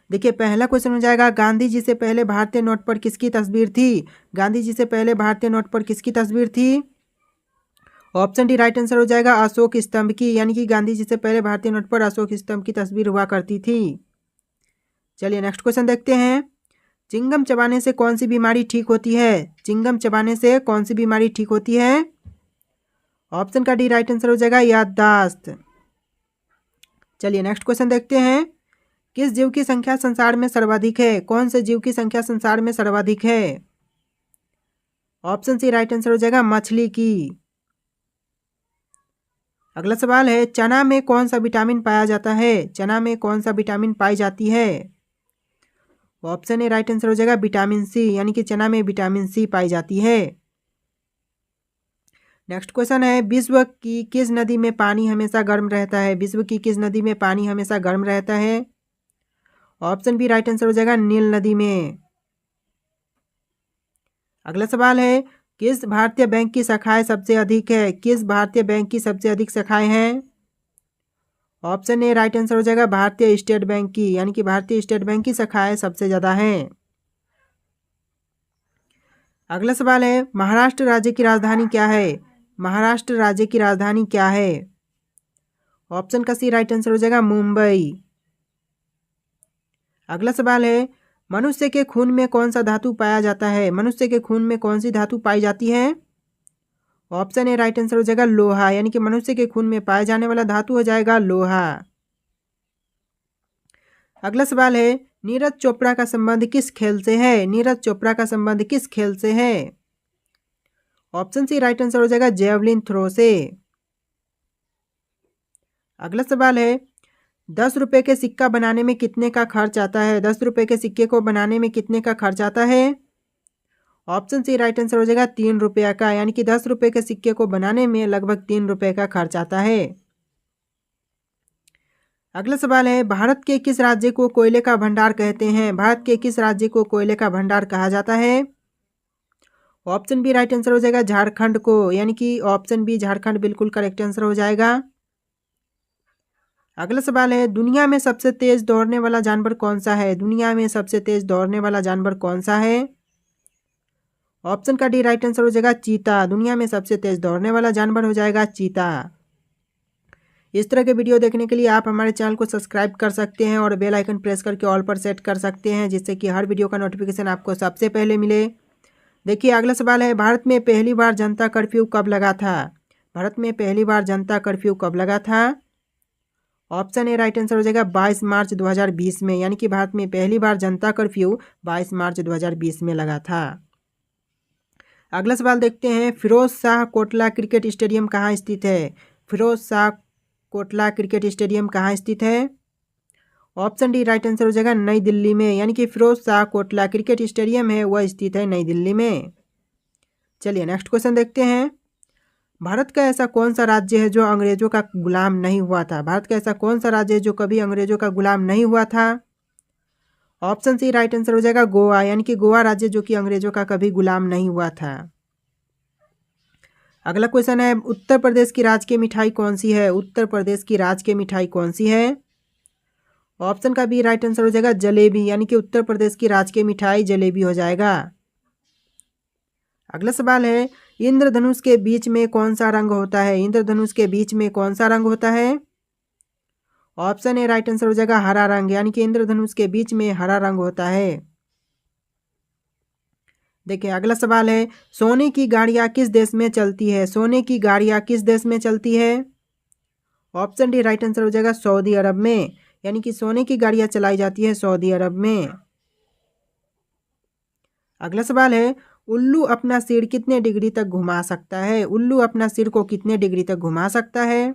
देखिए पहला क्वेश्चन हो जाएगा, गांधी जी से पहले भारतीय नोट पर किसकी तस्वीर थी? गांधी जी से पहले भारतीय नोट पर किसकी तस्वीर थी? ऑप्शन डी राइट आंसर हो जाएगा अशोक स्तंभ की, यानी कि गांधी जी से पहले भारतीय नोट पर अशोक स्तंभ की तस्वीर हुआ करती थी। चलिए नेक्स्ट क्वेश्चन देखते हैं। चिंगम चबाने से कौन सी बीमारी ठीक होती है? चिंगम चबाने से कौन सी बीमारी ठीक होती है? ऑप्शन का डी राइट आंसर हो जाएगा याददाश्त। चलिए नेक्स्ट क्वेश्चन देखते हैं। किस जीव की संख्या संसार में सर्वाधिक है? कौन से जीव की संख्या संसार में सर्वाधिक है? ऑप्शन सी राइट आंसर हो जाएगा मछली की। अगला सवाल है, चना में कौन सा विटामिन पाया जाता है? चना में कौन सा विटामिन पाई जाती है? ऑप्शन ए राइट आंसर हो जाएगा विटामिन सी, यानी कि चना में विटामिन सी पाई जाती है। नेक्स्ट क्वेश्चन है, विश्व की किस नदी में पानी हमेशा गर्म रहता है? विश्व की किस नदी में पानी हमेशा गर्म रहता है? ऑप्शन बी राइट आंसर हो जाएगा नील नदी में। अगला सवाल है, किस भारतीय बैंक की शाखाएं सबसे अधिक है? किस भारतीय बैंक की सबसे अधिक शाखाएं हैं? ऑप्शन ए राइट आंसर हो जाएगा भारतीय स्टेट बैंक की, यानी कि भारतीय स्टेट बैंक की शाखाएं सबसे ज़्यादा हैं। अगला सवाल है, महाराष्ट्र राज्य की राजधानी क्या है? महाराष्ट्र राज्य की राजधानी क्या है? ऑप्शन का सी राइट आंसर हो जाएगा मुंबई। अगला सवाल है, मनुष्य के खून में कौन सा धातु पाया जाता है? मनुष्य के खून में कौन सी धातु पाई जाती है? ऑप्शन ए राइट आंसर हो जाएगा लोहा, यानी कि मनुष्य के खून में पाया जाने वाला धातु हो जाएगा लोहा। अगला सवाल है, नीरज चोपड़ा का संबंध किस खेल से है? नीरज चोपड़ा का संबंध किस खेल से है? ऑप्शन सी राइट आंसर हो जाएगा जेवलिन थ्रो से। अगला सवाल है, 10 रुपए के सिक्का बनाने में कितने का खर्च आता है? 10 रुपए के सिक्के को बनाने में कितने का खर्च आता है? ऑप्शन सी राइट आंसर हो जाएगा 3 रुपया का, यानी कि 10 रुपए के सिक्के को बनाने में लगभग 3 रुपए का खर्च आता है। अगला सवाल है, भारत के किस राज्य को कोयले का भंडार कहते हैं? भारत के किस राज्य को कोयले का भंडार कहा जाता है? ऑप्शन बी राइट आंसर हो जाएगा झारखंड को, यानी कि ऑप्शन बी झारखंड बिल्कुल करेक्ट आंसर हो जाएगा। अगला सवाल है, दुनिया में सबसे तेज दौड़ने वाला जानवर कौन सा है? दुनिया में सबसे तेज दौड़ने वाला जानवर कौन सा है? ऑप्शन का डी राइट आंसर हो जाएगा चीता। दुनिया में सबसे तेज दौड़ने वाला जानवर हो जाएगा चीता। इस तरह के वीडियो देखने के लिए आप हमारे चैनल को सब्सक्राइब कर सकते हैं और बेल आइकन प्रेस करके ऑल पर सेट कर सकते हैं, जिससे कि हर वीडियो का नोटिफिकेशन आपको सबसे पहले मिले। देखिए अगला सवाल है, भारत में पहली बार जनता कर्फ्यू कब लगा था? भारत में पहली बार जनता कर्फ्यू कब लगा था? ऑप्शन ए राइट आंसर हो जाएगा 22 मार्च 2020 में, यानी कि भारत में पहली बार जनता कर्फ्यू 22 मार्च 2020 में लगा था। अगला सवाल देखते हैं, फिरोज शाह कोटला क्रिकेट स्टेडियम कहाँ स्थित है? फिरोज शाह कोटला क्रिकेट स्टेडियम कहाँ स्थित है? ऑप्शन डी राइट आंसर हो जाएगा नई दिल्ली में, यानी कि फिरोज शाह कोटला क्रिकेट स्टेडियम है वह स्थित है नई दिल्ली में। चलिए नेक्स्ट क्वेश्चन देखते हैं, भारत का ऐसा कौन सा राज्य है जो अंग्रेजों का गुलाम नहीं हुआ था? भारत का ऐसा कौन सा राज्य है जो कभी अंग्रेजों का गुलाम नहीं हुआ था? ऑप्शन सी राइट आंसर हो जाएगा गोवा, यानी कि गोवा राज्य जो कि अंग्रेजों का कभी गुलाम नहीं हुआ था। अगला क्वेश्चन है, उत्तर प्रदेश की राजकीय मिठाई कौन सी है? उत्तर प्रदेश की राजकीय मिठाई कौन सी है? ऑप्शन का बी राइट आंसर हो जाएगा जलेबी, यानी कि उत्तर प्रदेश की राजकीय मिठाई जलेबी हो जाएगा। अगला सवाल है, इंद्रधनुष के बीच में कौन सा रंग होता है? इंद्रधनुष के बीच में कौन सा रंग होता है? ऑप्शन ए राइट आंसर हो जाएगा हरा रंग, यानी कि इंद्रधनुष के बीच में हरा रंग होता है। देखिए अगला सवाल है, सोने की गाड़ियाँ किस देश में चलती है? सोने की गाड़ियाँ किस देश में चलती है? ऑप्शन डी राइट आंसर हो जाएगा सऊदी अरब में, यानी कि सोने की गाड़ियाँ चलाई जाती है सऊदी अरब में। अगला सवाल है, उल्लू अपना सिर कितने डिग्री तक घुमा सकता है? उल्लू अपना सिर को कितने डिग्री तक घुमा सकता है?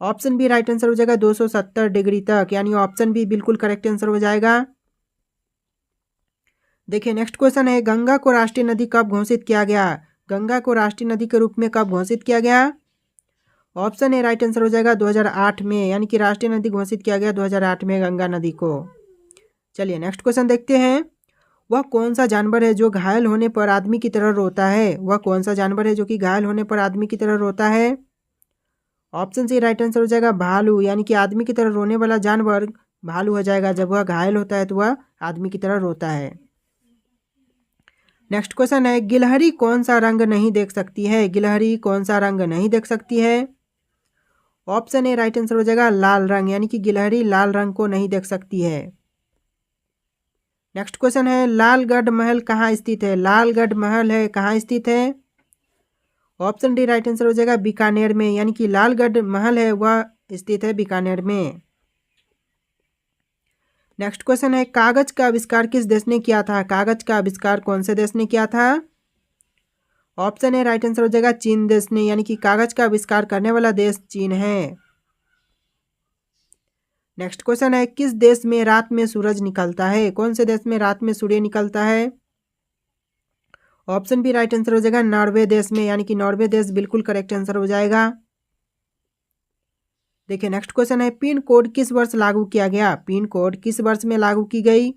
ऑप्शन बी राइट आंसर हो जाएगा 270 डिग्री तक, यानी ऑप्शन बी बिल्कुल करेक्ट आंसर हो जाएगा। देखिए नेक्स्ट क्वेश्चन है, गंगा को राष्ट्रीय नदी कब घोषित किया गया? गंगा को राष्ट्रीय नदी के रूप में कब घोषित किया गया? ऑप्शन ए राइट आंसर हो जाएगा 2008 में, यानी कि राष्ट्रीय नदी घोषित किया गया 2008 में गंगा नदी को। चलिए नेक्स्ट क्वेश्चन देखते हैं, वह कौन सा जानवर है जो घायल होने पर आदमी की तरह रोता है? वह कौन सा जानवर है जो कि घायल होने पर आदमी की तरह रोता है? ऑप्शन सी राइट आंसर हो जाएगा भालू, यानी कि आदमी की तरह रोने वाला जानवर भालू हो जाएगा। जब वह घायल होता है तो वह आदमी की तरह रोता है। नेक्स्ट क्वेश्चन है, गिलहरी कौन सा रंग नहीं देख सकती है? गिलहरी कौन सा रंग नहीं देख सकती है? ऑप्शन ए राइट आंसर हो जाएगा लाल रंग, यानी कि गिलहरी लाल रंग को नहीं देख सकती है। नेक्स्ट क्वेश्चन है, लालगढ़ महल कहाँ स्थित है? लालगढ़ महल है कहाँ स्थित है? ऑप्शन डी राइट आंसर हो जाएगा बीकानेर में, यानी कि लालगढ़ महल है वह स्थित है बीकानेर में। नेक्स्ट क्वेश्चन है, कागज का आविष्कार किस देश ने किया था? कागज का आविष्कार कौन से देश ने किया था? ऑप्शन ए राइट आंसर हो जाएगा चीन देश ने, यानी कि कागज का आविष्कार करने वाला देश चीन है। नेक्स्ट क्वेश्चन है, किस देश में रात में सूरज निकलता है? कौन से देश में रात में सूर्य निकलता है? ऑप्शन बी राइट आंसर हो जाएगा नॉर्वे देश में, यानी कि नॉर्वे देश बिल्कुल करेक्ट आंसर हो जाएगा। देखिए नेक्स्ट क्वेश्चन है, पिन कोड किस वर्ष लागू किया गया? पिन कोड किस वर्ष में लागू की गई?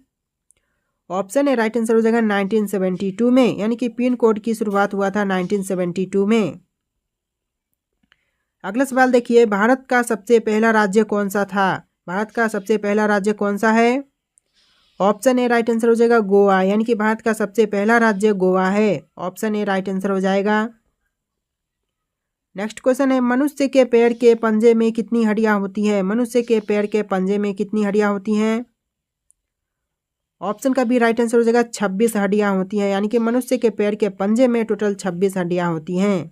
ऑप्शन ए राइट आंसर हो जाएगा 1972 में, यानी कि पिन कोड की शुरुआत हुआ था 1972 में। अगला सवाल देखिए, भारत का सबसे पहला राज्य कौन सा था? भारत का सबसे पहला राज्य कौन सा है? ऑप्शन ए राइट आंसर हो जाएगा गोवा, यानी कि भारत का सबसे पहला राज्य गोवा है। ऑप्शन ए राइट आंसर हो जाएगा। नेक्स्ट क्वेश्चन है, मनुष्य के पैर के पंजे में कितनी हड्डियां होती है? मनुष्य के पैर के पंजे में कितनी हड्डियां होती हैं? ऑप्शन का भी राइट आंसर हो जाएगा 26 हड्डियां होती हैं, यानी कि मनुष्य के पैर के पंजे में टोटल 26 हड्डियां होती हैं।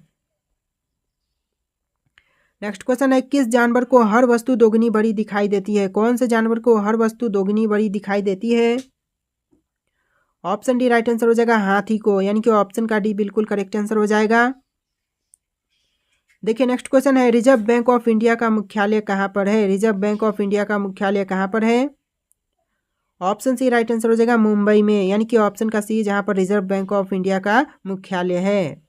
नेक्स्ट क्वेश्चन है, किस जानवर को हर वस्तु दोगुनी बड़ी दिखाई देती है? कौन से जानवर को हर वस्तु दोगुनी बड़ी दिखाई देती है? ऑप्शन डी राइट आंसर हो जाएगा हाथी को, यानी कि ऑप्शन का डी बिल्कुल करेक्ट आंसर हो जाएगा। देखिए नेक्स्ट क्वेश्चन है, रिजर्व बैंक ऑफ इंडिया का मुख्यालय कहाँ पर है? रिजर्व बैंक ऑफ इंडिया का मुख्यालय कहाँ पर है? ऑप्शन सी राइट आंसर हो जाएगा मुंबई में, यानी कि ऑप्शन का सी जहाँ पर रिजर्व बैंक ऑफ इंडिया का मुख्यालय है।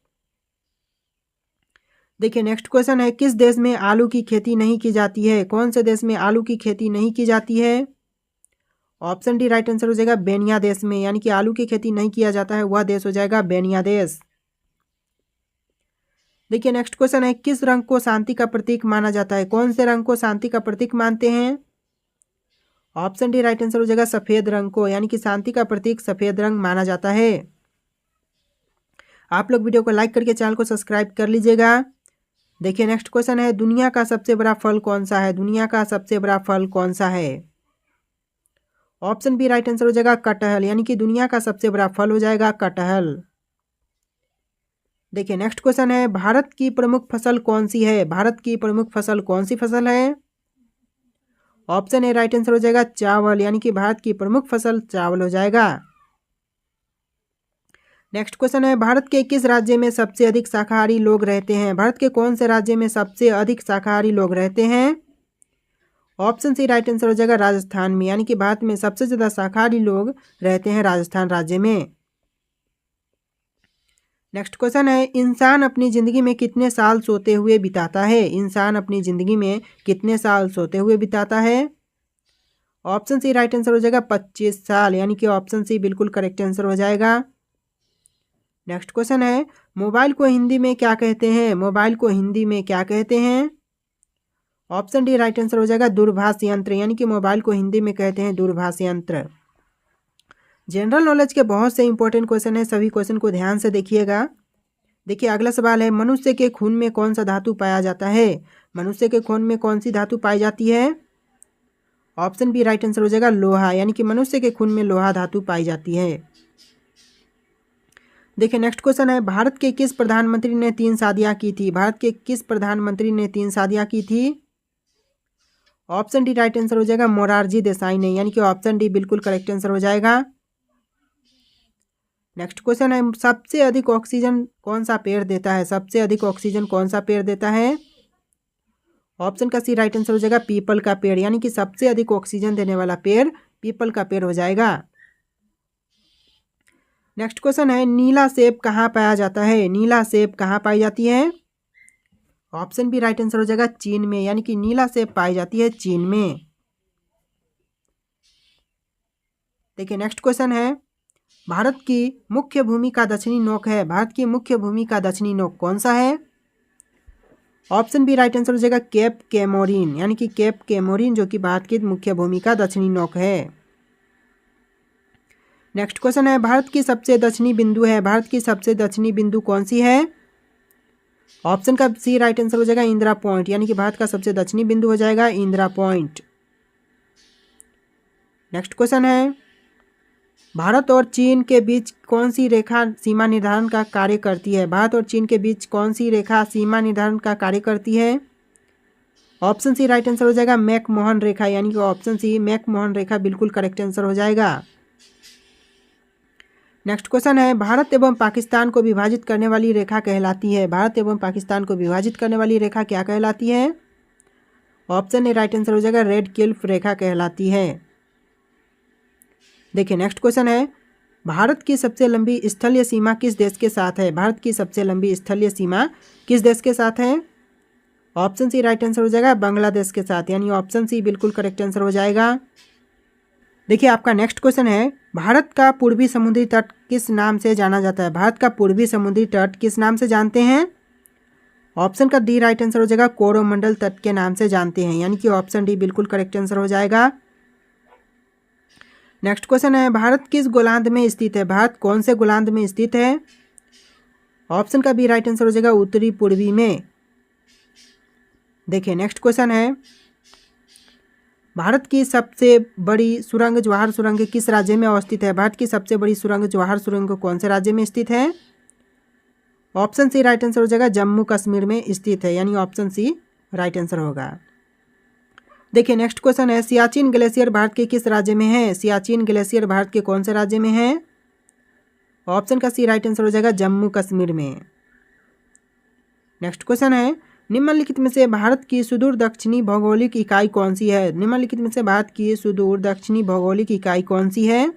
देखिए नेक्स्ट क्वेश्चन है, किस देश में आलू की खेती नहीं की जाती है? कौन से देश में आलू की खेती नहीं की जाती है? ऑप्शन डी राइट आंसर हो जाएगा बेनिया देश में, यानी कि आलू की खेती नहीं किया जाता है वह देश हो जाएगा बेनिया देश। देखिए नेक्स्ट क्वेश्चन है, किस रंग को शांति का प्रतीक माना जाता है? कौन से रंग को शांति का प्रतीक मानते हैं? ऑप्शन डी राइट आंसर हो जाएगा सफेद रंग को, यानी कि शांति का प्रतीक सफेद रंग माना जाता है। आप लोग वीडियो को लाइक करके चैनल को सब्सक्राइब कर लीजिएगा। देखिए नेक्स्ट क्वेश्चन है, दुनिया का सबसे बड़ा फल कौन सा है? दुनिया का सबसे बड़ा फल कौन सा है? ऑप्शन बी राइट आंसर हो जाएगा कटहल, यानी कि दुनिया का सबसे बड़ा फल हो जाएगा कटहल। देखिए नेक्स्ट क्वेश्चन है, भारत की प्रमुख फसल कौन सी है? भारत की प्रमुख फसल कौन सी फसल है? ऑप्शन ए राइट आंसर हो जाएगा चावल, यानी कि भारत की प्रमुख फसल चावल हो जाएगा। नेक्स्ट क्वेश्चन है, भारत के किस राज्य में सबसे अधिक शाकाहारी लोग रहते हैं? भारत के कौन से राज्य में सबसे अधिक शाकाहारी लोग रहते हैं? ऑप्शन सी राइट आंसर हो जाएगा राजस्थान में, यानी कि भारत में सबसे ज़्यादा शाकाहारी लोग रहते हैं राजस्थान राज्य में। नेक्स्ट क्वेश्चन है, इंसान अपनी ज़िंदगी में कितने साल सोते हुए बिताता है? इंसान अपनी ज़िंदगी में कितने साल सोते हुए बिताता है? ऑप्शन सी राइट आंसर हो जाएगा 25 साल, यानी कि ऑप्शन सी बिल्कुल करेक्ट आंसर हो जाएगा। नेक्स्ट क्वेश्चन है, मोबाइल को हिंदी में क्या कहते हैं? मोबाइल को हिंदी में क्या कहते हैं? ऑप्शन डी राइट आंसर हो जाएगा दूरभाष यंत्र, यानी कि मोबाइल को हिंदी में कहते हैं दूरभाष यंत्र। जनरल नॉलेज के बहुत से इंपॉर्टेंट क्वेश्चन है, सभी क्वेश्चन को ध्यान से देखिएगा। देखिए अगला सवाल है, मनुष्य के खून में कौन सा धातु पाया जाता है? मनुष्य के खून में कौन सी धातु पाई जाती है? ऑप्शन बी राइट आंसर हो जाएगा लोहा, यानी कि मनुष्य के खून में लोहा धातु पाई जाती है। देखिए नेक्स्ट क्वेश्चन है, भारत के किस प्रधानमंत्री ने 3 शादियां की थी? भारत के किस प्रधानमंत्री ने 3 शादियां की थी? ऑप्शन डी राइट आंसर हो जाएगा मोरारजी देसाई ने, यानी कि ऑप्शन डी बिल्कुल करेक्ट आंसर हो जाएगा। नेक्स्ट क्वेश्चन है, सबसे अधिक ऑक्सीजन कौन सा पेड़ देता है? सबसे अधिक ऑक्सीजन कौन सा पेड़ देता है? ऑप्शन का सी राइट आंसर हो जाएगा पीपल का पेड़, यानी कि सबसे अधिक ऑक्सीजन देने वाला पेड़ पीपल का पेड़ हो जाएगा। नेक्स्ट क्वेश्चन है, नीला सेब कहाँ पाया जाता है? नीला सेब कहाँ पाई जाती है? ऑप्शन बी राइट आंसर हो जाएगा चीन में, यानी कि नीला सेब पाई जाती है चीन में। देखिए नेक्स्ट क्वेश्चन है, भारत की मुख्य भूमि का दक्षिणी नोक है। भारत की मुख्य भूमि का दक्षिणी नोक कौन सा है? ऑप्शन बी राइट आंसर हो जाएगा केप कैमोरीन, यानी कि केप कैमोरीन जो कि भारत की मुख्य भूमि का दक्षिणी नोक है। नेक्स्ट क्वेश्चन है, भारत की सबसे दक्षिणी बिंदु है, भारत की सबसे दक्षिणी बिंदु कौन सी है? ऑप्शन का सी राइट आंसर हो जाएगा इंदिरा पॉइंट, यानी कि भारत का सबसे दक्षिणी बिंदु हो जाएगा इंदिरा पॉइंट। नेक्स्ट क्वेश्चन है, भारत और चीन के बीच कौन सी रेखा सीमा निर्धारण का कार्य करती है? भारत और चीन के बीच कौन सी रेखा सीमा निर्धारण का कार्य करती है? ऑप्शन सी राइट आंसर हो जाएगा मैकमोहन रेखा, यानी कि ऑप्शन सी मैकमोहन रेखा बिल्कुल करेक्ट आंसर हो जाएगा। नेक्स्ट क्वेश्चन है, भारत एवं पाकिस्तान को विभाजित करने वाली रेखा कहलाती है, भारत एवं पाकिस्तान को विभाजित करने वाली रेखा क्या कहलाती है? ऑप्शन ए राइट आंसर हो जाएगा रेड क्लिफ रेखा कहलाती है। देखिए नेक्स्ट क्वेश्चन है, भारत की सबसे लंबी स्थलीय सीमा किस देश के साथ है? भारत की सबसे लंबी स्थलीय सीमा किस देश के साथ है? ऑप्शन सी राइट आंसर हो जाएगा बांग्लादेश के साथ, यानी ऑप्शन सी बिल्कुल करेक्ट आंसर हो जाएगा। देखिए आपका नेक्स्ट क्वेश्चन है, भारत का पूर्वी समुद्री तट किस नाम से जाना जाता है? भारत का पूर्वी समुद्री तट किस नाम से जानते हैं? ऑप्शन का डी राइट आंसर हो जाएगा कोरोमंडल तट के नाम से जानते हैं, यानी कि ऑप्शन डी बिल्कुल करेक्ट आंसर हो जाएगा। नेक्स्ट क्वेश्चन है, भारत किस गोलार्ध में स्थित है? भारत कौन से गोलार्ध में स्थित है? ऑप्शन का बी राइट आंसर हो जाएगा उत्तरी पूर्वी में। देखिए नेक्स्ट क्वेश्चन है, भारत की सबसे बड़ी सुरंग जवाहर सुरंग किस राज्य में अवस्थित है? भारत की सबसे बड़ी सुरंग जवाहर सुरंग कौन से राज्य में स्थित है? ऑप्शन सी राइट आंसर हो जाएगा जम्मू कश्मीर में स्थित है, यानी ऑप्शन सी राइट आंसर होगा। देखिए नेक्स्ट क्वेश्चन है, सियाचिन ग्लेशियर भारत के किस राज्य में है? सियाचिन ग्लेशियर भारत के कौन से राज्य में है? ऑप्शन का सी राइट आंसर हो जाएगा जम्मू कश्मीर में। नेक्स्ट क्वेश्चन है, निम्नलिखित में से भारत की सुदूर दक्षिणी भौगोलिक इकाई कौन सी है? निम्नलिखित में से भारत की सुदूर दक्षिणी भौगोलिक इकाई कौन सी है?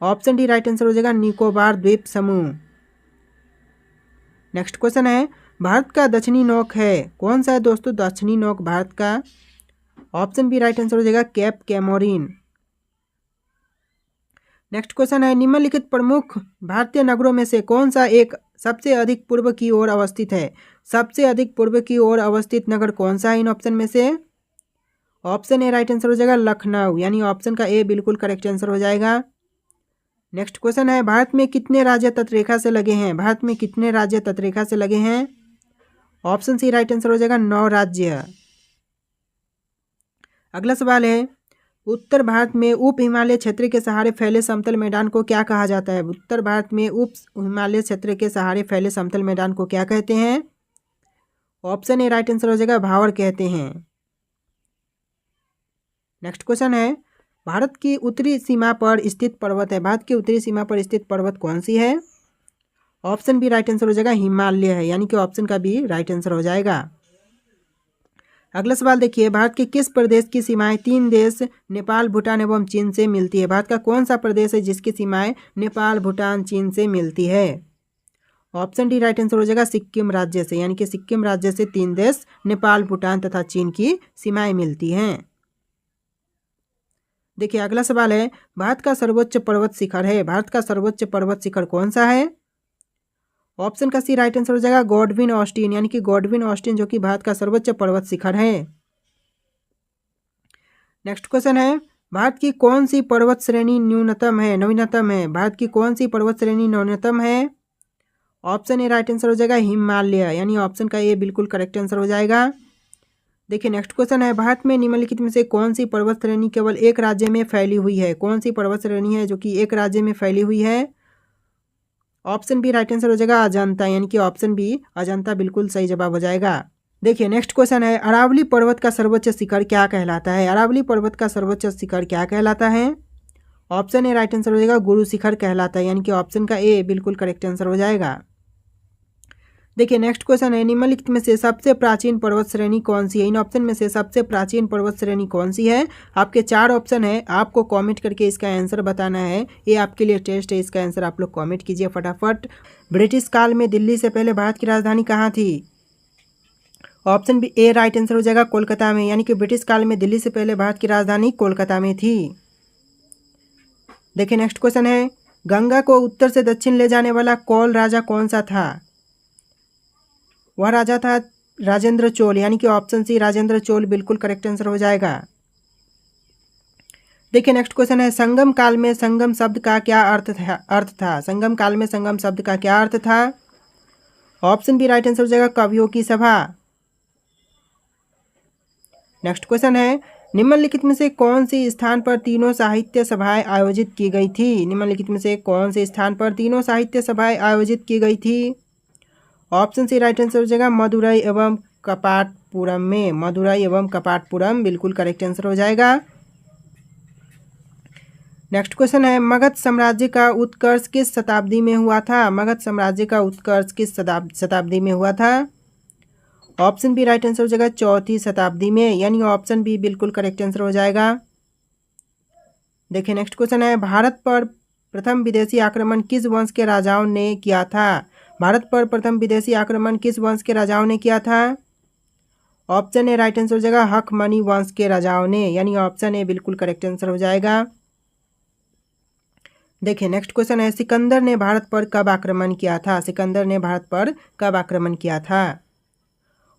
ऑप्शन डी राइट आंसर हो जाएगा निकोबार द्वीप समूह। नेक्स्ट क्वेश्चन है, भारत का दक्षिणी नोक है कौन सा है दोस्तों? दक्षिणी नोक भारत का, ऑप्शन बी राइट आंसर हो जाएगा केप कैमोरीन। नेक्स्ट क्वेश्चन है, निम्नलिखित प्रमुख भारतीय नगरों में से कौन सा एक सबसे अधिक पूर्व की ओर अवस्थित है? सबसे अधिक पूर्व की ओर अवस्थित नगर कौन सा है इन ऑप्शन में से? ऑप्शन ए राइट आंसर हो जाएगा लखनऊ, यानी ऑप्शन का ए बिल्कुल करेक्ट आंसर हो जाएगा। नेक्स्ट क्वेश्चन है, भारत में कितने राज्य तटरेखा से लगे हैं? भारत में कितने राज्य तटरेखा से लगे हैं? ऑप्शन सी राइट आंसर हो जाएगा 9 राज्य। अगला सवाल है, उत्तर भारत में उप हिमालय क्षेत्र के सहारे फैले समतल मैदान को क्या कहा जाता है? उत्तर भारत में उप हिमालय क्षेत्र के सहारे फैले समतल मैदान को क्या कहते हैं? ऑप्शन ए राइट आंसर हो जाएगा भावर कहते हैं। नेक्स्ट क्वेश्चन है, भारत की उत्तरी सीमा पर स्थित पर्वत है, भारत की उत्तरी सीमा पर स्थित पर्वत कौन सी है? ऑप्शन बी राइट आंसर हो जाएगा हिमालय है, यानी कि ऑप्शन का बी राइट आंसर हो जाएगा। अगला सवाल देखिए, भारत के किस प्रदेश की सीमाएं 3 देश नेपाल भूटान एवं चीन से मिलती है? भारत का कौन सा प्रदेश है जिसकी सीमाएं नेपाल भूटान चीन से मिलती है? ऑप्शन डी राइट आंसर हो जाएगा सिक्किम राज्य से, यानी कि सिक्किम राज्य से 3 देश नेपाल भूटान तथा चीन की सीमाएं मिलती हैं। देखिए अगला सवाल है, भारत का सर्वोच्च पर्वत शिखर है, भारत का सर्वोच्च पर्वत शिखर कौन सा है? ऑप्शन का सी राइट आंसर हो जाएगा गॉडविन ऑस्टिन, यानी कि गॉडविन ऑस्टिन जो कि भारत का सर्वोच्च पर्वत शिखर है। नेक्स्ट क्वेश्चन है, भारत की कौन सी पर्वत श्रेणी न्यूनतम है नवीनतम है? भारत की कौन सी पर्वत श्रेणी न्यूनतम है? ऑप्शन ए राइट आंसर हो जाएगा हिमालय, यानी ऑप्शन का ए बिल्कुल करेक्ट आंसर हो जाएगा। देखिए नेक्स्ट क्वेश्चन है, भारत में निम्नलिखित में से कौन सी पर्वत श्रेणी केवल एक राज्य में फैली हुई है? कौन सी पर्वत श्रेणी है जो कि एक राज्य में फैली हुई है? ऑप्शन बी राइट आंसर हो जाएगा अजंता, यानी कि ऑप्शन बी अजंता बिल्कुल सही जवाब हो जाएगा। देखिए नेक्स्ट क्वेश्चन है, अरावली पर्वत का सर्वोच्च शिखर क्या कहलाता है? अरावली पर्वत का सर्वोच्च शिखर क्या कहलाता है? ऑप्शन ए राइट आंसर हो जाएगा गुरु शिखर कहलाता है, यानी कि ऑप्शन का ए बिल्कुल करेक्ट आंसर हो जाएगा। देखिए नेक्स्ट क्वेश्चन है, निम्नलिखित में से सबसे प्राचीन पर्वत श्रेणी कौन सी है? इन ऑप्शन में से सबसे प्राचीन पर्वत श्रेणी कौन सी है? आपके 4 ऑप्शन है, आपको कमेंट करके इसका आंसर बताना है। ये आपके लिए टेस्ट है, इसका आंसर आप लोग कमेंट कीजिए फटाफट। ब्रिटिश काल में दिल्ली से पहले भारत की राजधानी कहाँ थी? ऑप्शन बी ए राइट आंसर हो जाएगा कोलकाता में, यानी कि ब्रिटिश काल में दिल्ली से पहले भारत की राजधानी कोलकाता में थी। देखिए नेक्स्ट क्वेश्चन है, गंगा को उत्तर से दक्षिण ले जाने वाला कौल राजा कौन सा था? वह राजा था राजेंद्र चोल, यानी कि ऑप्शन सी राजेंद्र चोल बिल्कुल करेक्ट आंसर हो जाएगा। देखिए नेक्स्ट क्वेश्चन है, संगम काल में संगम शब्द का क्या अर्थ था। संगम काल में संगम शब्द का क्या अर्थ था। ऑप्शन बी राइट आंसर हो जाएगा कवियों की सभा। नेक्स्ट क्वेश्चन है, निम्नलिखित में से कौन सी स्थान पर तीनों साहित्य सभाएं आयोजित की गई थी। निम्नलिखित में से कौन से स्थान पर तीनों साहित्य सभाएं आयोजित की गई थी। ऑप्शन सी राइट आंसर हो जाएगा मदुरई एवं कपाटपुरम में। मदुरई एवं कपाटपुरम बिल्कुल करेक्ट आंसर हो जाएगा। नेक्स्ट क्वेश्चन है, मगध साम्राज्य का उत्कर्ष किस शताब्दी में हुआ था। मगध साम्राज्य का उत्कर्ष किस शताब्दी में हुआ था। ऑप्शन बी राइट आंसर हो जाएगा चौथी शताब्दी में, यानी ऑप्शन बी बिल्कुल करेक्ट आंसर हो जाएगा। देखिए नेक्स्ट क्वेश्चन है, भारत पर प्रथम विदेशी आक्रमण किस वंश के राजाओं ने किया था। भारत पर प्रथम विदेशी आक्रमण किस वंश के राजाओं ने किया था। ऑप्शन ए राइट आंसर हो जाएगा हकमनी वंश के राजाओं ने, यानी ऑप्शन ए बिल्कुल करेक्ट आंसर हो जाएगा। देखिए नेक्स्ट क्वेश्चन है, सिकंदर ने भारत पर कब आक्रमण किया था। सिकंदर ने भारत पर कब आक्रमण किया था।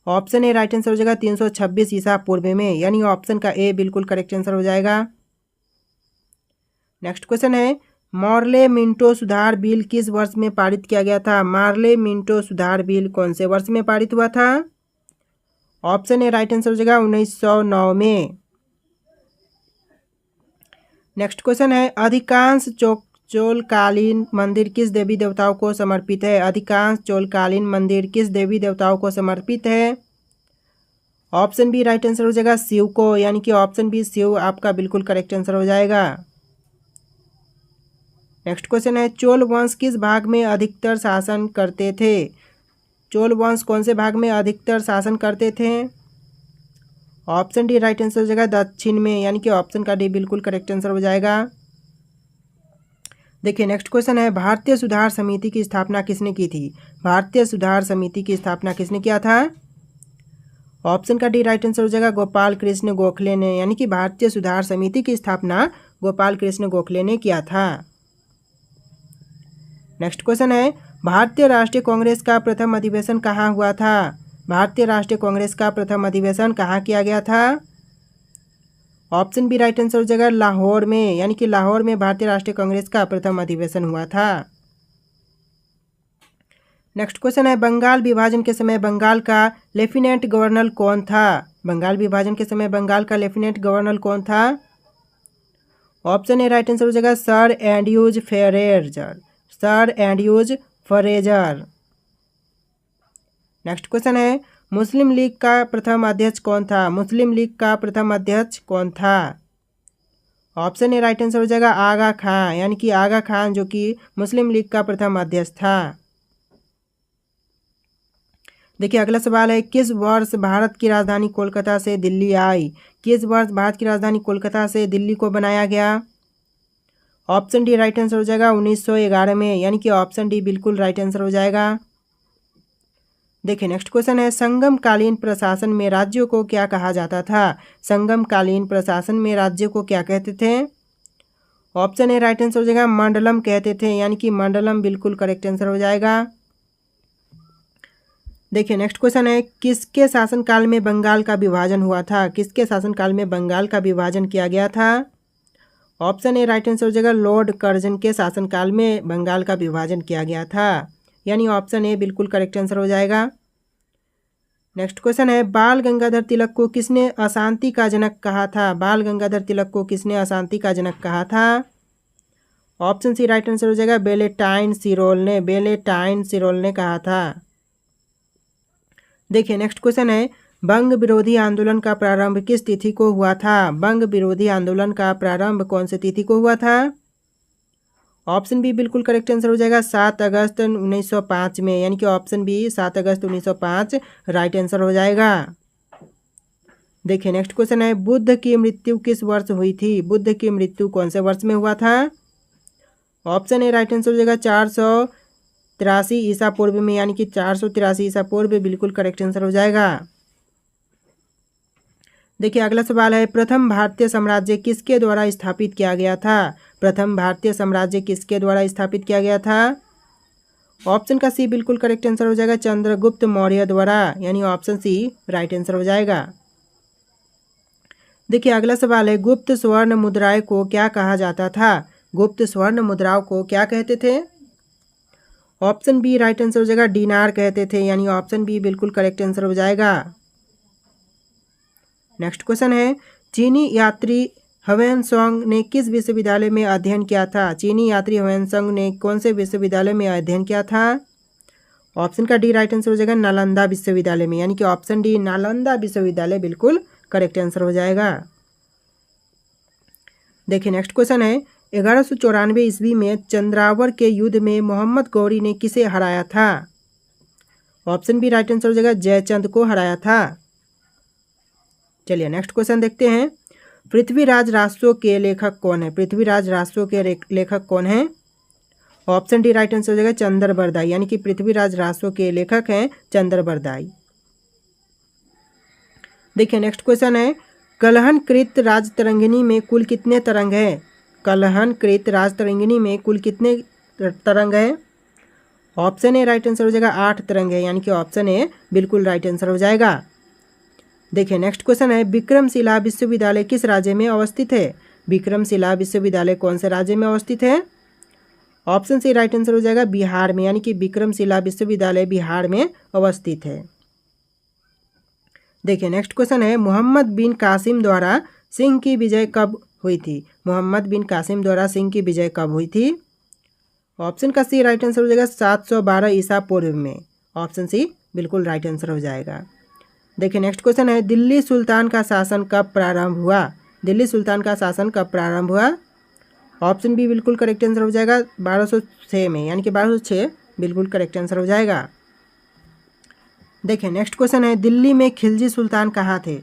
ऑप्शन ए राइट आंसर हो जाएगा 326 ईसा पूर्व में, यानी ऑप्शन का ए बिल्कुल करेक्ट आंसर हो जाएगा। नेक्स्ट क्वेश्चन है, मॉर्ले मिंटो सुधार बिल किस वर्ष में पारित किया गया था। मॉर्ले मिंटो सुधार बिल कौन से वर्ष में पारित हुआ था। ऑप्शन ए राइट आंसर हो जाएगा 1909 में। नेक्स्ट क्वेश्चन है, अधिकांश चोलकालीन मंदिर किस देवी देवताओं को समर्पित है। अधिकांश चोलकालीन मंदिर किस देवी देवताओं को समर्पित है। ऑप्शन बी राइट आंसर हो जाएगा शिव को, यानी कि ऑप्शन बी शिव आपका बिल्कुल करेक्ट आंसर हो जाएगा। नेक्स्ट क्वेश्चन है, चोल वंश किस भाग में अधिकतर शासन करते थे। चोल वंश कौन से भाग में अधिकतर शासन करते थे। ऑप्शन डी राइट आंसर हो जाएगा दक्षिण में, यानी कि ऑप्शन का डी बिल्कुल करेक्ट आंसर हो जाएगा। देखिए नेक्स्ट क्वेश्चन है, भारतीय सुधार समिति की स्थापना किसने की थी। भारतीय सुधार समिति की स्थापना किसने किया था। ऑप्शन का डी राइट आंसर हो जाएगा गोपाल कृष्ण गोखले ने, यानी कि भारतीय सुधार समिति की स्थापना गोपाल कृष्ण गोखले ने किया था। नेक्स्ट क्वेश्चन है, भारतीय राष्ट्रीय कांग्रेस का प्रथम अधिवेशन कहाँ हुआ था। भारतीय राष्ट्रीय कांग्रेस का प्रथम अधिवेशन कहाँ किया गया था। ऑप्शन बी राइट आंसर हो जाएगा लाहौर में, यानी कि लाहौर में भारतीय राष्ट्रीय कांग्रेस का प्रथम अधिवेशन हुआ था। नेक्स्ट क्वेश्चन है, बंगाल विभाजन के समय बंगाल का लेफ्टिनेंट गवर्नर कौन था। बंगाल विभाजन के समय बंगाल का लेफ्टिनेंट गवर्नर कौन था। ऑप्शन ए राइट आंसर हो जाएगा sir Andrews Fraser. Sir Andrews Fraser. Next question है, मुस्लिम लीग का प्रथम अध्यक्ष कौन था। मुस्लिम लीग का प्रथम अध्यक्ष कौन था। ऑप्शन ए राइट आंसर हो जाएगा आगा खान, यानी कि आगा खान जो कि मुस्लिम लीग का प्रथम अध्यक्ष था। देखिए अगला सवाल है, किस वर्ष भारत की राजधानी कोलकाता से दिल्ली आई। किस वर्ष भारत की राजधानी कोलकाता से दिल्ली को बनाया गया। ऑप्शन डी राइट आंसर हो जाएगा 1911 में, यानी कि ऑप्शन डी बिल्कुल राइट आंसर हो जाएगा। देखिए नेक्स्ट क्वेश्चन है, संगम कालीन प्रशासन में राज्यों को क्या कहा जाता था। संगम कालीन प्रशासन में राज्यों को क्या कहते थे। ऑप्शन ए राइट आंसर हो जाएगा मंडलम कहते थे, यानी कि मंडलम बिल्कुल करेक्ट आंसर हो जाएगा। देखिए नेक्स्ट क्वेश्चन है, किसके शासनकाल में बंगाल का विभाजन हुआ था। किसके शासनकाल में बंगाल का विभाजन किया गया था। ऑप्शन ए राइट आंसर हो जाएगा लॉर्ड कर्जन के शासनकाल में बंगाल का विभाजन किया गया था, यानी ऑप्शन ए बिल्कुल करेक्ट आंसर हो जाएगा। नेक्स्ट क्वेश्चन है, बाल गंगाधर तिलक को किसने अशांति का जनक कहा था। बाल गंगाधर तिलक को किसने अशांति का जनक कहा था। ऑप्शन सी राइट आंसर हो जाएगा वेलेंटाइन सिरोल ने। वेलेंटाइन सिरोल ने कहा था। देखिए नेक्स्ट क्वेश्चन है, बंग विरोधी आंदोलन का प्रारंभ किस तिथि को हुआ था। बंग विरोधी आंदोलन का प्रारंभ कौन सी तिथि को हुआ था। ऑप्शन बी बिल्कुल करेक्ट आंसर हो जाएगा 7 अगस्त 1905 में, यानी कि ऑप्शन बी 7 अगस्त 1905 राइट आंसर हो जाएगा। देखिए नेक्स्ट क्वेश्चन है, बुद्ध की मृत्यु किस वर्ष हुई थी। बुद्ध की मृत्यु कौन से वर्ष में हुआ था। ऑप्शन ए राइट आंसर हो जाएगा 483 ईसा पूर्व में, यानी कि 483 ईसा पूर्व बिल्कुल करेक्ट आंसर हो जाएगा। देखिए अगला सवाल है, प्रथम भारतीय साम्राज्य किसके द्वारा स्थापित किया गया था। प्रथम भारतीय साम्राज्य किसके द्वारा स्थापित किया गया था। ऑप्शन का सी बिल्कुल करेक्ट आंसर हो जाएगा, चंद्रगुप्त मौर्य द्वारा, यानी ऑप्शन सी राइट आंसर हो जाएगा। देखिए अगला सवाल है, गुप्त स्वर्ण मुद्राएं को क्या कहा जाता था? गुप्त स्वर्ण मुद्राओं को क्या कहते थे? ऑप्शन बी राइट आंसर हो जाएगा, डीनार कहते थे, यानी ऑप्शन बी बिल्कुल करेक्ट आंसर हो जाएगा। नेक्स्ट क्वेश्चन है, चीनी यात्री ह्वेनसांग ने किस विश्वविद्यालय में अध्ययन किया था? चीनी यात्री ह्वेनसांग ने कौन से विश्वविद्यालय में अध्ययन किया था? ऑप्शन का डी राइट आंसर हो जाएगा, नालंदा विश्वविद्यालय में, यानी कि ऑप्शन डी नालंदा विश्वविद्यालय बिल्कुल करेक्ट आंसर हो जाएगा। देखिए नेक्स्ट क्वेश्चन है, 1194 ईस्वी में चंद्रावर के युद्ध में मोहम्मद गौरी ने किसे हराया था? ऑप्शन बी राइट आंसर हो जाएगा, जयचंद को हराया था। चलिए नेक्स्ट क्वेश्चन देखते हैं, पृथ्वीराज राजसो के लेखक कौन है? पृथ्वीराज राजसो के लेखक कौन है? ऑप्शन डी राइट आंसर हो जाएगा, चंद्रबरदाई, यानी कि पृथ्वीराज राजसो के लेखक हैं चंद्रबरदाई। देखिए नेक्स्ट क्वेश्चन है, कलहनकृत राजतरंगिणी में कुल कितने तरंग हैं? कलहनकृत राजतरंगिणी में कुल कितने तरंग हैं? ऑप्शन ए राइट आंसर हो जाएगा, 8 तरंग है, यानी कि ऑप्शन ए बिल्कुल राइट आंसर हो जाएगा। देखिए नेक्स्ट क्वेश्चन है, विक्रमशिला विश्वविद्यालय किस राज्य में अवस्थित है? विक्रमशिला विश्वविद्यालय कौन से राज्य में अवस्थित है? ऑप्शन सी राइट आंसर हो जाएगा, बिहार में, यानी कि विक्रमशिला विश्वविद्यालय बिहार में अवस्थित है। देखिए नेक्स्ट क्वेश्चन है, मोहम्मद बिन कासिम द्वारा सिंह की विजय कब हुई थी? मोहम्मद बिन कासिम द्वारा सिंह की विजय कब हुई थी? ऑप्शन का सी राइट आंसर हो जाएगा, 712 ईसा पूर्व में, ऑप्शन सी बिल्कुल राइट आंसर हो जाएगा। देखिए नेक्स्ट क्वेश्चन है, दिल्ली सुल्तान का शासन कब प्रारंभ हुआ? दिल्ली सुल्तान का शासन कब प्रारंभ हुआ? ऑप्शन बी बिल्कुल करेक्ट आंसर हो जाएगा, 1206 में, यानी कि 1206 बिल्कुल करेक्ट आंसर हो जाएगा। देखिए नेक्स्ट क्वेश्चन है, दिल्ली में खिलजी सुल्तान कहाँ थे?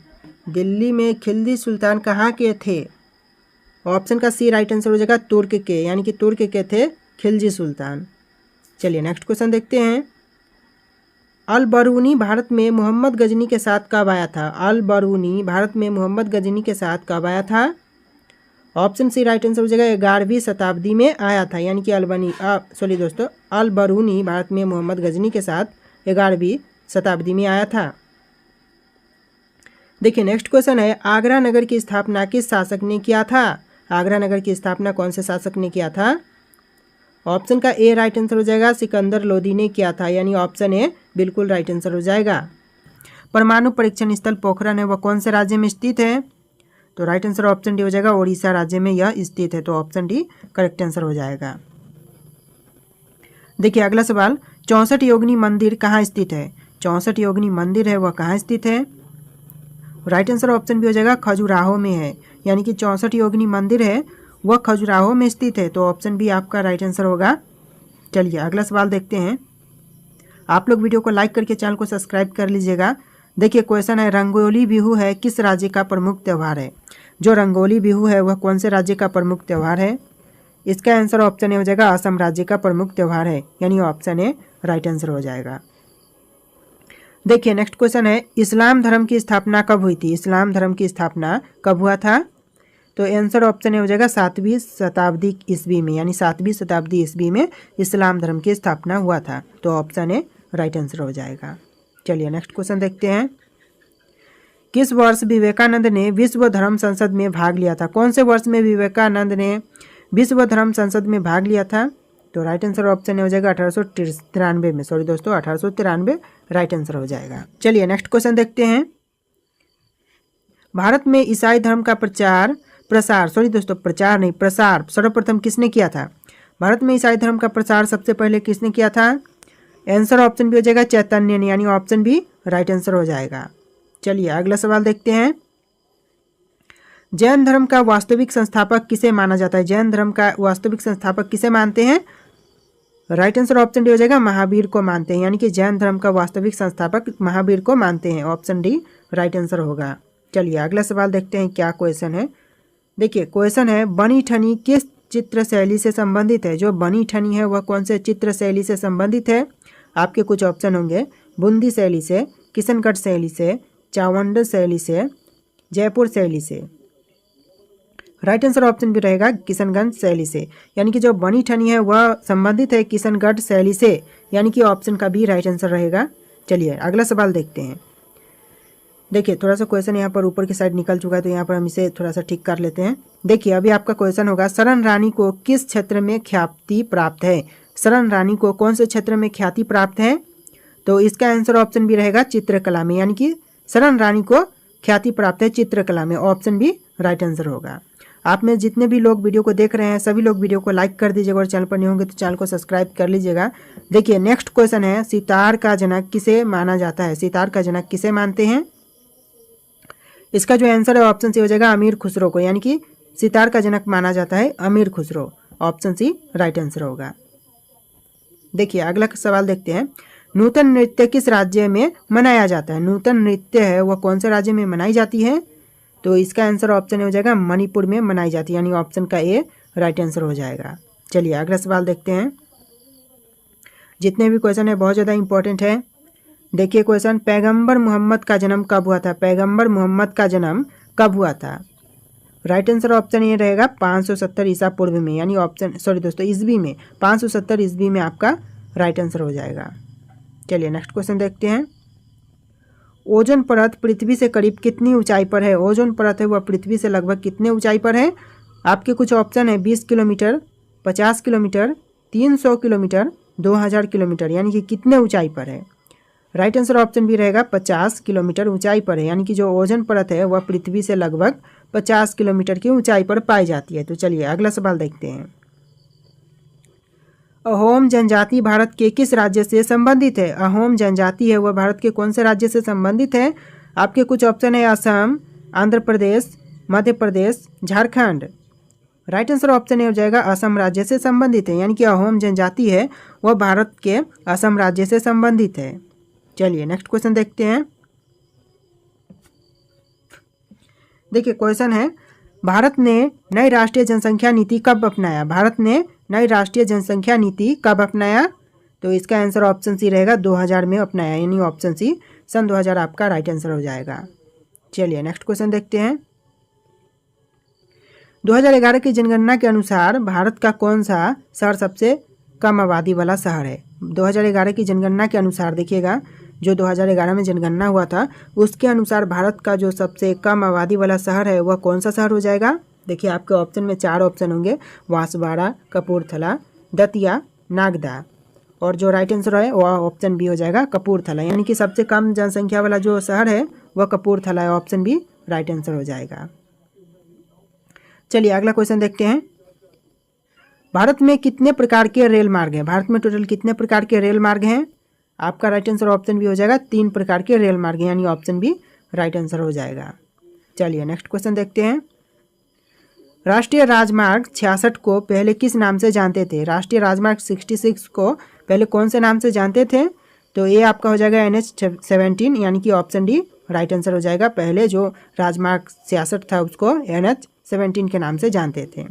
दिल्ली में खिलजी सुल्तान कहाँ के थे? ऑप्शन का सी राइट आंसर हो जाएगा, तुर्क के, यानी कि तुर्क के थे खिलजी सुल्तान। चलिए नेक्स्ट क्वेश्चन देखते हैं, अल बरूनी भारत में मोहम्मद गजनी के साथ कब आया था? अल बरूनी भारत में मोहम्मद गजनी के साथ कब आया था? ऑप्शन सी राइट आंसर हो जाएगा, 11वीं शताब्दी में आया था, यानी कि अल बरूनी भारत में मोहम्मद गजनी के साथ 11वीं शताब्दी में आया था। देखिए नेक्स्ट क्वेश्चन है, आगरा नगर की स्थापना किस शासक ने किया था? आगरा नगर की स्थापना कौन से शासक ने किया था? ऑप्शन का ए राइट आंसर हो जाएगा, सिकंदर लोदी ने किया था, यानी ऑप्शन ए बिल्कुल राइट आंसर हो जाएगा। परमाणु परीक्षण स्थल पोखरण है वह कौन से राज्य में स्थित है? तो राइट आंसर ऑप्शन डी हो जाएगा, ओडिशा राज्य में यह स्थित है, तो ऑप्शन डी करेक्ट आंसर हो जाएगा। देखिए अगला सवाल, 64 योगिनी मंदिर कहाँ स्थित है? 64 योगिनी मंदिर है वह कहाँ स्थित है? राइट आंसर ऑप्शन बी हो जाएगा, खजुराहो में है, यानी कि 64 योगिनी मंदिर है वह खजुराहो में स्थित है, तो ऑप्शन बी आपका राइट आंसर होगा। चलिए अगला सवाल देखते हैं, आप लोग वीडियो को लाइक करके चैनल को सब्सक्राइब कर लीजिएगा। देखिए क्वेश्चन है, रंगोली बिहू है किस राज्य का प्रमुख त्यौहार है? जो रंगोली बिहू है वह कौन से राज्य का प्रमुख त्यौहार है? इसका आंसर ऑप्शन ए हो जाएगा, असम राज्य का प्रमुख त्यौहार है, यानी ऑप्शन ए राइट आंसर हो जाएगा। देखिए नेक्स्ट क्वेश्चन है, इस्लाम धर्म की स्थापना कब हुई थी? इस्लाम धर्म की स्थापना कब हुआ था? तो आंसर ऑप्शन ए हो जाएगा, 7वीं शताब्दी ईस्वी में, यानी 7वीं शताब्दी ईस्वी में इस्लाम धर्म की स्थापना हुआ था, तो ऑप्शन ए राइट आंसर हो जाएगा। चलिए नेक्स्ट क्वेश्चन देखते हैं, किस वर्ष विवेकानंद ने विश्व धर्म संसद में भाग लिया था? कौन से वर्ष में विवेकानंद ने विश्व धर्म संसद में भाग लिया था? तो राइट आंसर ऑप्शन ए हो जाएगा, 1893 में, 1893 राइट आंसर हो जाएगा। चलिए नेक्स्ट क्वेश्चन देखते हैं, भारत में ईसाई धर्म का प्रचार सर्वप्रथम किसने किया था? भारत में ईसाई धर्म का प्रचार सबसे पहले किसने किया था? आंसर ऑप्शन बी हो जाएगा, चैतन्य ने, यानी ऑप्शन बी राइट आंसर हो जाएगा। चलिए अगला सवाल देखते हैं, जैन धर्म का वास्तविक संस्थापक किसे माना जाता है? जैन धर्म का वास्तविक संस्थापक किसे मानते हैं? राइट आंसर ऑप्शन डी हो जाएगा, महावीर को मानते हैं, यानी कि जैन धर्म का वास्तविक संस्थापक महावीर को मानते हैं, ऑप्शन डी राइट आंसर होगा। चलिए अगला सवाल देखते हैं क्या क्वेश्चन है। देखिए क्वेश्चन है, बनी ठनी किस चित्र शैली से संबंधित है? जो बनी ठनी है वह कौन से चित्र शैली से संबंधित है? आपके कुछ ऑप्शन होंगे, बूंदी शैली से, किशनगढ़ शैली से, चावंड शैली से, जयपुर शैली से। राइट आंसर ऑप्शन भी रहेगा किशनगंज शैली से, यानी कि जो बनी ठनी है वह संबंधित है किशनगढ़ शैली से, यानी कि ऑप्शन का भी राइट आंसर रहेगा। चलिए अगला सवाल देखते हैं। देखिए थोड़ा सा क्वेश्चन यहाँ पर ऊपर की साइड निकल चुका है, तो यहाँ पर हम इसे थोड़ा सा ठीक कर लेते हैं। देखिए अभी आपका क्वेश्चन होगा, शरण रानी को किस क्षेत्र में ख्याति प्राप्त है? शरण रानी को कौन से क्षेत्र में ख्याति प्राप्त है? तो इसका आंसर ऑप्शन भी रहेगा चित्रकला में, यानी कि शरण रानी को ख्याति प्राप्त है चित्रकला में, ऑप्शन भी राइट आंसर होगा। आप में जितने भी लोग वीडियो को देख रहे हैं सभी लोग वीडियो को लाइक कर दीजिएगा और चैनल पर नहीं होंगे तो चैनल को सब्सक्राइब कर लीजिएगा। देखिए नेक्स्ट क्वेश्चन है, सितार का जनक किसे माना जाता है? सितार का जनक किसे मानते हैं? इसका जो आंसर है ऑप्शन सी हो जाएगा अमीर खुसरो को, यानी कि सितार का जनक माना जाता है Amir Khusro, option C right answer होगा। देखिए अगला सवाल देखते हैं, नूतन नृत्य किस राज्य में मनाया जाता है? नूतन नृत्य है वह कौन से राज्य में मनाई जाती है? तो इसका आंसर ऑप्शन हो जाएगा मणिपुर में मनाई जाती है, यानी ऑप्शन का ए राइट आंसर हो जाएगा। चलिए अगला सवाल देखते हैं। जितने भी क्वेश्चन है बहुत ज़्यादा इंपॉर्टेंट है। देखिए क्वेश्चन, पैगंबर मोहम्मद का जन्म कब हुआ था? पैगंबर मोहम्मद का जन्म कब हुआ था? राइट आंसर ऑप्शन ये रहेगा 570 ईसा पूर्व में, यानी ऑप्शन सॉरी दोस्तों ईस्वी में, 570 ईस्वी में आपका राइट आंसर हो जाएगा। चलिए नेक्स्ट क्वेश्चन देखते हैं। ओजोन परत पृथ्वी से करीब कितनी ऊंचाई पर है? ओजोन परत है वह पृथ्वी से लगभग कितने ऊंचाई पर है? आपके कुछ ऑप्शन है 20 किलोमीटर, 50 किलोमीटर, 300 किलोमीटर, 2000 किलोमीटर, यानी कि कितने ऊंचाई पर है? राइट आंसर ऑप्शन भी रहेगा 50 किलोमीटर ऊंचाई पर है, यानी कि जो ओजोन परत है वह पृथ्वी से लगभग 50 किलोमीटर की ऊंचाई पर पाई जाती है। तो चलिए अगला सवाल देखते हैं। अहोम जनजाति भारत के किस राज्य से संबंधित है? अहोम जनजाति है वह भारत के कौन से राज्य से संबंधित है? आपके कुछ ऑप्शन है Assam, Andhra Pradesh, Madhya Pradesh, Jharkhand. Right answer option A हो जाएगा असम राज्य से संबंधित है, यानी कि अहोम जनजाति है वह भारत के असम राज्य से संबंधित है। चलिए नेक्स्ट क्वेश्चन देखते हैं। देखिए क्वेश्चन है, भारत ने नई राष्ट्रीय जनसंख्या नीति कब अपनाया? भारत ने नई राष्ट्रीय जनसंख्या नीति कब अपनाया? तो इसका आंसर ऑप्शन सी रहेगा 2000 में अपनाया, यानी ऑप्शन सी सन 2000 आपका राइट आंसर हो जाएगा। चलिए नेक्स्ट क्वेश्चन देखते हैं। 2011 की जनगणना के अनुसार भारत का कौन सा शहर सबसे कम आबादी वाला शहर है? 2011 की जनगणना के अनुसार देखिएगा, जो 2011 में जनगणना हुआ था उसके अनुसार भारत का जो सबसे कम आबादी वाला शहर है वह कौन सा शहर हो जाएगा? देखिए आपके ऑप्शन में 4 ऑप्शन होंगे, बांसवाड़ा, कपूरथला, दतिया, नागदा, और जो राइट आंसर है वह ऑप्शन बी हो जाएगा कपूरथला, यानी कि सबसे कम जनसंख्या वाला जो शहर है वह कपूरथला है, ऑप्शन बी राइट आंसर हो जाएगा। चलिए अगला क्वेश्चन देखते हैं। भारत में कितने प्रकार के रेल मार्ग हैं? भारत में टोटल कितने प्रकार के रेल मार्ग हैं? आपका राइट आंसर ऑप्शन भी हो जाएगा 3 प्रकार के रेल मार्ग, यानी ऑप्शन बी राइट आंसर हो जाएगा। चलिए नेक्स्ट क्वेश्चन देखते हैं। राष्ट्रीय राजमार्ग 66 को पहले किस नाम से जानते थे? राष्ट्रीय राजमार्ग 66 को पहले कौन से नाम से जानते थे? तो ये आपका हो जाएगा NH17, यानी कि ऑप्शन डी राइट आंसर हो जाएगा। पहले जो राजमार्ग 66 था उसको NH17 के नाम से जानते थे।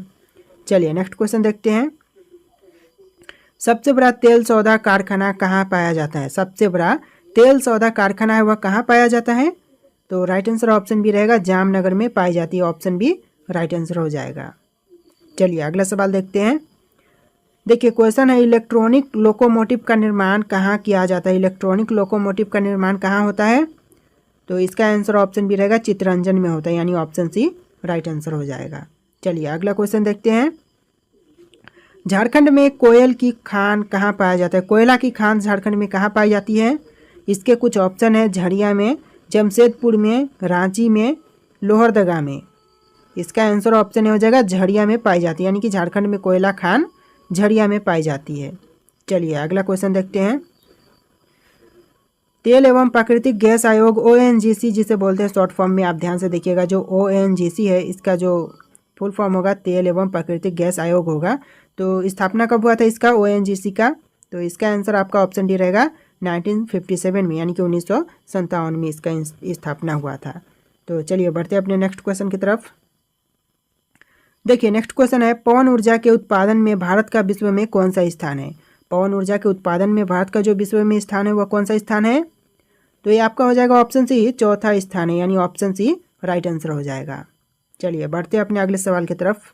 चलिए नेक्स्ट क्वेश्चन देखते हैं। सबसे बड़ा तेल सौदा कारखाना कहाँ पाया जाता है? सबसे बड़ा तेल सौदा कारखाना है वह कहाँ पाया जाता है? तो राइट आंसर ऑप्शन भी रहेगा जामनगर में पाई जाती है, ऑप्शन बी राइट आंसर हो जाएगा। चलिए अगला सवाल देखते हैं। देखिए क्वेश्चन है, इलेक्ट्रॉनिक लोकोमोटिव का निर्माण कहाँ किया जाता है? इलेक्ट्रॉनिक लोकोमोटिव का निर्माण कहाँ होता है? तो इसका आंसर ऑप्शन भी रहेगा चित्तरंजन में होता है, यानी ऑप्शन सी राइट आंसर हो जाएगा। चलिए अगला क्वेश्चन देखते हैं। झारखंड में कोयल की खान कहाँ पाया जाता है? कोयला की खान झारखंड में कहाँ पाई जाती है? इसके कुछ ऑप्शन है झरिया में, जमशेदपुर में, रांची में, लोहरदगा में। इसका आंसर ऑप्शन हो जाएगा झरिया में पाई जाती है, यानी कि झारखंड में कोयला खान झरिया में पाई जाती है। चलिए अगला क्वेश्चन देखते हैं। तेल एवं प्राकृतिक गैस आयोग ONGC जिसे बोलते हैं शॉर्ट फॉर्म में, आप ध्यान से देखिएगा, जो ONGC है इसका जो फुल फॉर्म होगा तेल एवं प्राकृतिक गैस आयोग होगा। तो स्थापना कब हुआ था इसका, ONGC का? तो इसका आंसर आपका ऑप्शन डी रहेगा 1957 में, यानी कि 1957 में इसका स्थापना हुआ था। तो चलिए बढ़ते हैं अपने नेक्स्ट क्वेश्चन की तरफ। देखिए नेक्स्ट क्वेश्चन है, पवन ऊर्जा के उत्पादन में भारत का विश्व में कौन सा स्थान है? पवन ऊर्जा के उत्पादन में भारत का जो विश्व में स्थान है वह कौन सा स्थान है? तो ये आपका हो जाएगा ऑप्शन सी चौथा स्थान है, यानी ऑप्शन सी राइट आंसर हो जाएगा। चलिए बढ़ते हैं अपने अगले सवाल की तरफ।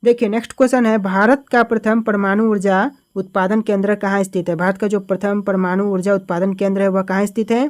देखिए नेक्स्ट क्वेश्चन है, भारत का प्रथम परमाणु ऊर्जा उत्पादन केंद्र कहाँ स्थित है? भारत का जो प्रथम परमाणु ऊर्जा उत्पादन केंद्र है वह कहाँ स्थित है?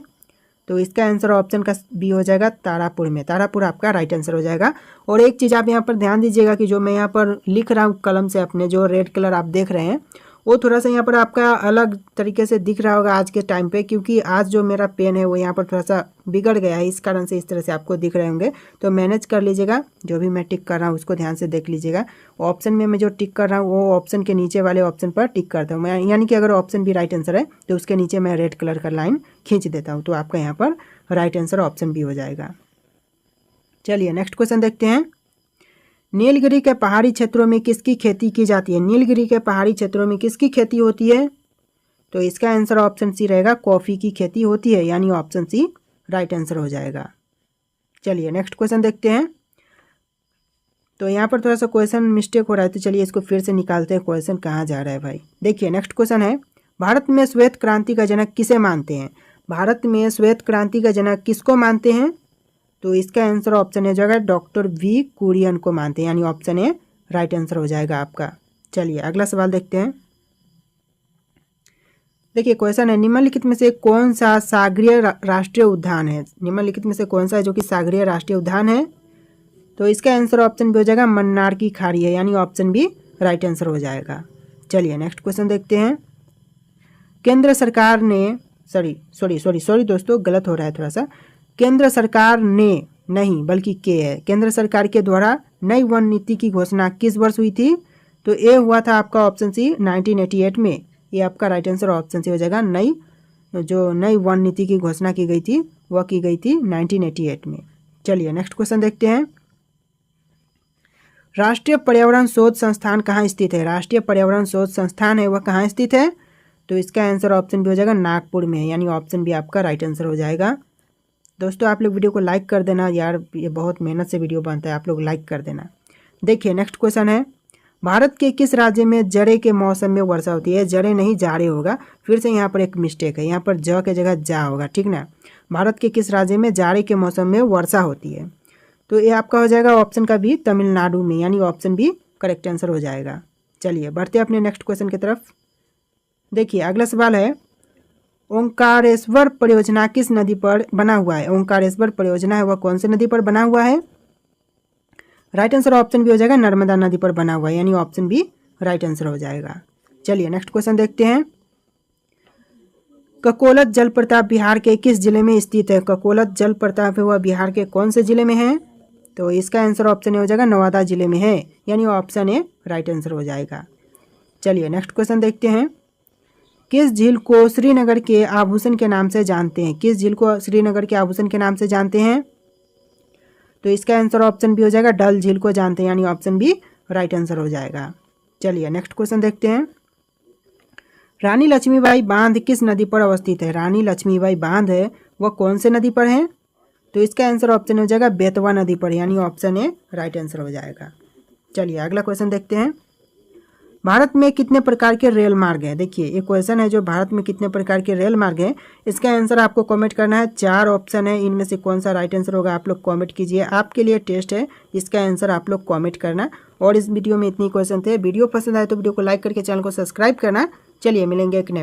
तो इसका आंसर ऑप्शन का बी हो जाएगा तारापुर में। तारापुर आपका राइट आंसर हो जाएगा। और एक चीज़ आप यहाँ पर ध्यान दीजिएगा कि जो मैं यहाँ पर लिख रहा हूँ कलम से अपने, जो रेड कलर आप देख रहे हैं वो थोड़ा सा यहाँ पर आपका अलग तरीके से दिख रहा होगा आज के टाइम पे, क्योंकि आज जो मेरा पेन है वो यहाँ पर थोड़ा सा बिगड़ गया है, इस कारण से इस तरह से आपको दिख रहे होंगे। तो मैनेज कर लीजिएगा, जो भी मैं टिक कर रहा हूँ उसको ध्यान से देख लीजिएगा। ऑप्शन में मैं जो टिक कर रहा हूँ वो ऑप्शन के नीचे वाले ऑप्शन पर टिक करता हूँ मैं, यानी कि अगर ऑप्शन भी राइट आंसर है तो उसके नीचे मैं रेड कलर का लाइन खींच देता हूँ, तो आपका यहाँ पर राइट आंसर ऑप्शन बी हो जाएगा। चलिए नेक्स्ट क्वेश्चन देखते हैं। नीलगिरी के पहाड़ी क्षेत्रों में किसकी खेती की जाती है? नीलगिरी के पहाड़ी क्षेत्रों में किसकी खेती होती है? तो इसका आंसर ऑप्शन सी रहेगा, कॉफ़ी की खेती होती है, यानी ऑप्शन सी राइट आंसर हो जाएगा। चलिए नेक्स्ट क्वेश्चन देखते हैं। तो यहाँ पर थोड़ा सा क्वेश्चन मिस्टेक हो रहा है, तो चलिए इसको फिर से निकालते हैं, क्वेश्चन कहाँ जा रहा है भाई। देखिए नेक्स्ट क्वेश्चन है, भारत में श्वेत क्रांति का जनक किसे मानते हैं? भारत में श्वेत क्रांति का जनक किसको मानते हैं? तो इसका आंसर ऑप्शन है जाएगा डॉक्टर वी कुरियन को मानते हैं, यानी ऑप्शन ए राइट आंसर हो जाएगा आपका। चलिए अगला सवाल देखते हैं। देखिए क्वेश्चन है, निम्नलिखित में से कौन सा सागरीय राष्ट्रीय उद्यान है? निम्नलिखित में से कौन सा है जो कि सागरीय राष्ट्रीय उद्यान है? तो इसका आंसर ऑप्शन बी हो जाएगा मन्नार की खाड़ी है, यानी ऑप्शन बी राइट आंसर हो जाएगा। चलिए नेक्स्ट क्वेश्चन देखते हैं। केंद्र सरकार ने सॉरी दोस्तों, गलत हो रहा है थोड़ा सा। केंद्र सरकार ने नहीं बल्कि के है। केंद्र सरकार के द्वारा नई वन नीति की घोषणा किस वर्ष हुई थी? तो ये हुआ था आपका ऑप्शन सी 1988 में। ये आपका राइट आंसर ऑप्शन सी हो जाएगा। नई वन नीति की घोषणा की गई थी वह की गई थी 1988 में। चलिए नेक्स्ट क्वेश्चन देखते हैं। राष्ट्रीय पर्यावरण शोध संस्थान कहाँ स्थित है? राष्ट्रीय पर्यावरण शोध संस्थान है वह कहाँ स्थित है? तो इसका आंसर ऑप्शन बी हो जाएगा नागपुर में, यानी ऑप्शन बी आपका राइट आंसर हो जाएगा। दोस्तों आप लोग वीडियो को लाइक कर देना यार, ये बहुत मेहनत से वीडियो बनता है, आप लोग लाइक कर देना। देखिए नेक्स्ट क्वेश्चन है, भारत के किस राज्य में जाड़े के मौसम में वर्षा होती है? जाड़े नहीं जाड़े होगा, फिर से यहाँ पर एक मिस्टेक है, यहाँ पर ज के जगह जा होगा, ठीक ना। भारत के किस राज्य में जाड़े के मौसम में वर्षा होती है? तो ये आपका हो जाएगा ऑप्शन का बी तमिलनाडु में, यानी ऑप्शन बी करेक्ट आंसर हो जाएगा। चलिए बढ़ते अपने नेक्स्ट क्वेश्चन की तरफ। देखिए अगला सवाल है, ओंकारेश्वर परियोजना किस नदी पर बना हुआ है? ओंकारेश्वर परियोजना है वह कौन सी नदी पर बना हुआ है? राइट आंसर ऑप्शन बी हो जाएगा नर्मदा नदी पर बना हुआ है, यानी ऑप्शन बी राइट आंसर हो जाएगा। चलिए नेक्स्ट क्वेश्चन देखते हैं। ककोलत जलप्रपात बिहार के किस जिले में स्थित है? ककोलत जलप्रपात है वह बिहार के कौन से जिले में है? तो इसका आंसर ऑप्शन ए हो जाएगा नवादा जिले में है, यानी ऑप्शन ए राइट आंसर हो जाएगा। चलिए नेक्स्ट क्वेश्चन देखते हैं। किस झील को श्रीनगर के आभूषण के नाम से जानते हैं? किस झील को श्रीनगर के आभूषण के नाम से जानते हैं? तो इसका आंसर ऑप्शन बी हो जाएगा डल झील को जानते हैं, यानी ऑप्शन बी राइट आंसर हो जाएगा। चलिए नेक्स्ट क्वेश्चन देखते हैं। रानी लक्ष्मीबाई बांध किस नदी पर अवस्थित है? रानी लक्ष्मीबाई बांध है वह कौन से नदी पर है? तो इसका आंसर ऑप्शन हो जाएगा बेतवा नदी पर, यानी ऑप्शन ए राइट आंसर हो जाएगा। चलिए अगला क्वेश्चन देखते हैं। भारत में कितने प्रकार के रेल मार्ग हैं? देखिए ये क्वेश्चन है जो भारत में कितने प्रकार के रेल मार्ग हैं, इसका आंसर आपको कमेंट करना है। 4 ऑप्शन है, इनमें से कौन सा राइट आंसर होगा आप लोग कमेंट कीजिए। आपके लिए टेस्ट है, इसका आंसर आप लोग कमेंट करना। और इस वीडियो में इतनी क्वेश्चन थे। वीडियो पसंद आए तो वीडियो को लाइक करके चैनल को सब्सक्राइब करना। चलिए मिलेंगे एक नए